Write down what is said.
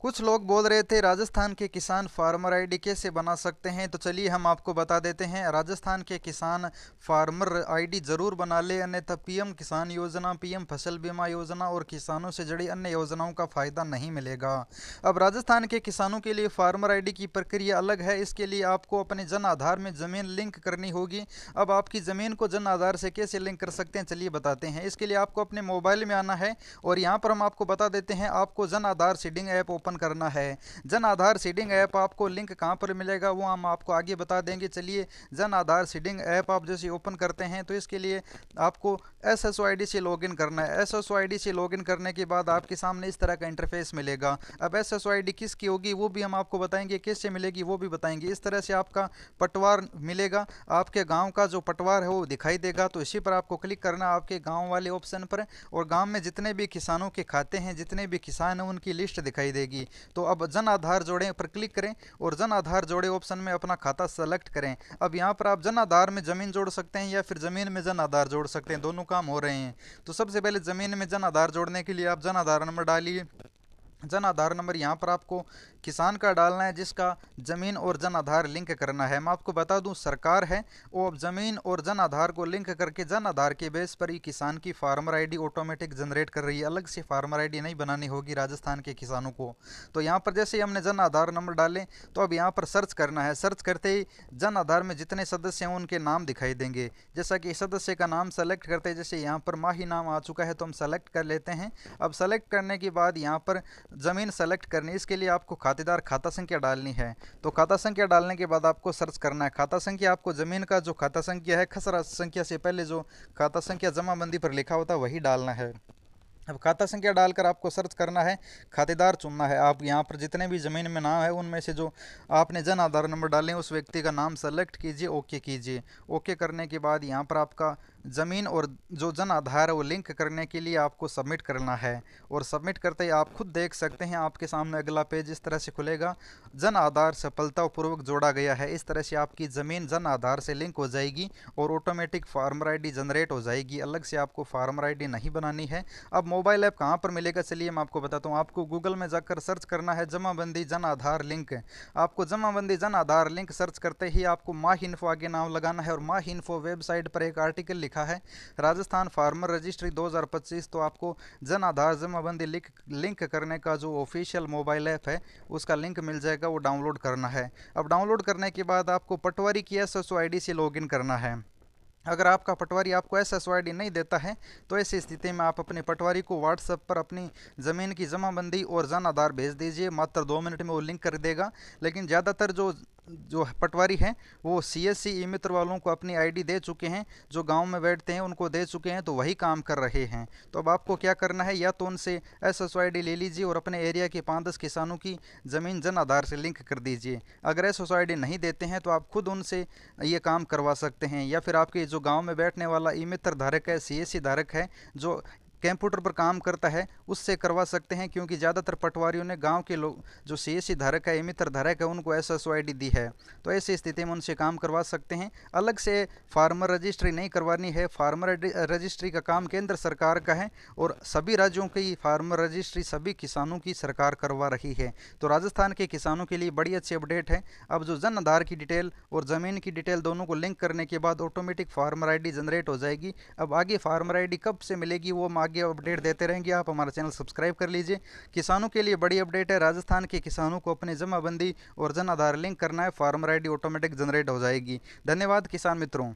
कुछ लोग बोल रहे थे राजस्थान के किसान फार्मर आईडी कैसे बना सकते हैं, तो चलिए हम आपको बता देते हैं। राजस्थान के किसान फार्मर आईडी जरूर बना ले, अन्यथा पीएम किसान योजना, पीएम फसल बीमा योजना और किसानों से जुड़ी अन्य योजनाओं का फायदा नहीं मिलेगा। अब राजस्थान के किसानों के लिए फार्मर आईडी की प्रक्रिया अलग है। इसके लिए आपको अपने जन आधार में ज़मीन लिंक करनी होगी। अब आपकी ज़मीन को जन आधार से कैसे लिंक कर सकते हैं, चलिए बताते हैं। इसके लिए आपको अपने मोबाइल में आना है और यहाँ पर हम आपको बता देते हैं, आपको Jan Aadhaar seeding app open करना है। जन आधार सीडिंग ऐप आपको लिंक कहाँ पर मिलेगा वो हम आपको आगे बता देंगे। चलिए, जन आधार सीडिंग ऐप आप जैसे ओपन करते हैं तो इसके लिए आपको SSO ID से लॉगिन करना है। SSO ID से लॉगिन करने के बाद आपके सामने इस तरह का इंटरफेस मिलेगा। अब SSO ID किसकी होगी वो भी हम आपको बताएंगे, कैसे मिलेगी वो भी बताएंगे। इस तरह से आपका पटवार मिलेगा, आपके गांव का जो पटवार है वो दिखाई देगा। तो इसी पर आपको क्लिक करना है, आपके गांव वाले ऑप्शन पर, और गांव में जितने भी किसानों के खाते हैं, जितने भी किसान हैं, उनकी लिस्ट दिखाई देगी। तो अब जन आधार जोड़ें पर क्लिक करें और जन आधार जोड़े ऑप्शन में अपना खाता सेलेक्ट करें। अब यहाँ पर आप जन आधार में ज़मीन जोड़ सकते हैं या फिर ज़मीन में जन आधार जोड़ सकते हैं, दोनों काम हो रहे हैं। तो सबसे पहले ज़मीन में जन आधार जोड़ने के लिए आप जन आधार नंबर डालिए। जन आधार नंबर यहाँ पर आपको किसान का डालना है जिसका ज़मीन और जन आधार लिंक करना है। मैं आपको बता दूं, सरकार है वो अब ज़मीन और जन आधार को लिंक करके जन आधार के बेस पर ही किसान की फार्मर आईडी ऑटोमेटिक जनरेट कर रही है। अलग से फार्मर आईडी नहीं बनानी होगी राजस्थान के किसानों को। तो यहाँ पर जैसे ही हमने जन आधार नंबर डालें तो अब यहाँ पर सर्च करना है। सर्च करते ही जन आधार में जितने सदस्य हैं उनके नाम दिखाई देंगे। जैसा कि सदस्य का नाम सेलेक्ट करते हैं, जैसे यहाँ पर माही नाम आ चुका है तो हम सेलेक्ट कर लेते हैं। अब सेलेक्ट करने के बाद यहाँ पर ज़मीन सेलेक्ट करनी, इसके लिए आपको खातेदार खाता संख्या डालनी है। तो खाता संख्या डालने के बाद आपको सर्च करना है। खाता संख्या आपको ज़मीन का जो खाता संख्या है, खसरा संख्या से पहले जो खाता संख्या जमाबंदी पर लिखा होता है वही डालना है। अब खाता संख्या डालकर आपको सर्च करना है, खातेदार चुनना है। आप यहाँ पर जितने भी ज़मीन में नाम है उनमें से जो आपने जन आधार नंबर डाले उस व्यक्ति का नाम सेलेक्ट कीजिए, ओके कीजिए। ओके करने के बाद यहाँ पर आपका ज़मीन और जो जन आधार है वो लिंक करने के लिए आपको सबमिट करना है। और सबमिट करते ही आप खुद देख सकते हैं, आपके सामने अगला पेज इस तरह से खुलेगा। जन आधार सफलतापूर्वक जोड़ा गया है। इस तरह से आपकी ज़मीन जन आधार से लिंक हो जाएगी और ऑटोमेटिक फार्मर आईडी जनरेट हो जाएगी। अलग से आपको फार्मर आईडी नहीं बनानी है। अब मोबाइल ऐप कहाँ पर मिलेगा, चलिए मैं आपको बताता हूँ। आपको गूगल में जाकर सर्च करना है जमाबंदी जन आधार लिंक। आपको जमाबंदी जन आधार लिंक सर्च करते ही आपको माह इन्फो आगे नाम लगाना है और माह इन्फो वेबसाइट पर एक आर्टिकल लिखा है राजस्थान फार्मर रजिस्ट्री 2025। तो आपको जन आधार जमाबंदी लिंक करने का जो ऑफिशियल मोबाइल ऐप है उसका लिंक मिल जाएगा, वो डाउनलोड करना है। अब डाउनलोड करने के बाद आपको पटवारी की SSO ID से लॉगिन करना है। अगर आपका पटवारी आपको SSO ID नहीं देता है तो ऐसी स्थिति में आप अपने पटवारी को व्हाट्सएप पर अपनी ज़मीन की जमाबंदी और जन आधार भेज दीजिए। मात्र 2 मिनट में वो लिंक कर देगा। लेकिन ज़्यादातर जो जो पटवारी हैं वो CSC ई मित्र वालों को अपनी आईडी दे चुके हैं, जो गांव में बैठते हैं उनको दे चुके हैं, तो वही काम कर रहे हैं। तो अब आपको क्या करना है, या तो उनसे SSO ID ले लीजिए और अपने एरिया के 5-10 किसानों की ज़मीन जन आधार से लिंक कर दीजिए। अगर SSO ID नहीं देते हैं तो आप खुद उनसे ये काम करवा सकते हैं, या फिर आपके जो गांव में बैठने वाला ई मित्र धारक है, CSC धारक है, जो कंप्यूटर पर काम करता है, उससे करवा सकते हैं। क्योंकि ज़्यादातर पटवारियों ने गांव के लोग जो CSC धारक है, मित्र धारक है, उनको SSO ID दी है। तो ऐसी स्थिति में उनसे काम करवा सकते हैं। अलग से फार्मर रजिस्ट्री नहीं करवानी है। फार्मर रजिस्ट्री का काम केंद्र सरकार का है और सभी राज्यों की फार्मर रजिस्ट्री सभी किसानों की सरकार करवा रही है। तो राजस्थान के किसानों के लिए बड़ी अच्छी अपडेट है। अब जो जन आधार की डिटेल और ज़मीन की डिटेल दोनों को लिंक करने के बाद ऑटोमेटिक फार्मर आईडी जनरेट हो जाएगी। अब आगे फार्मर आईडी कब से मिलेगी वो हम आगे अपडेट देते रहेंगे। आप हमारा चैनल सब्सक्राइब कर लीजिए। किसानों के लिए बड़ी अपडेट है। राजस्थान के किसानों को अपनी जमाबंदी और जन आधार लिंक करना है, फार्मर आईडी ऑटोमेटिक जनरेट हो जाएगी। धन्यवाद किसान मित्रों।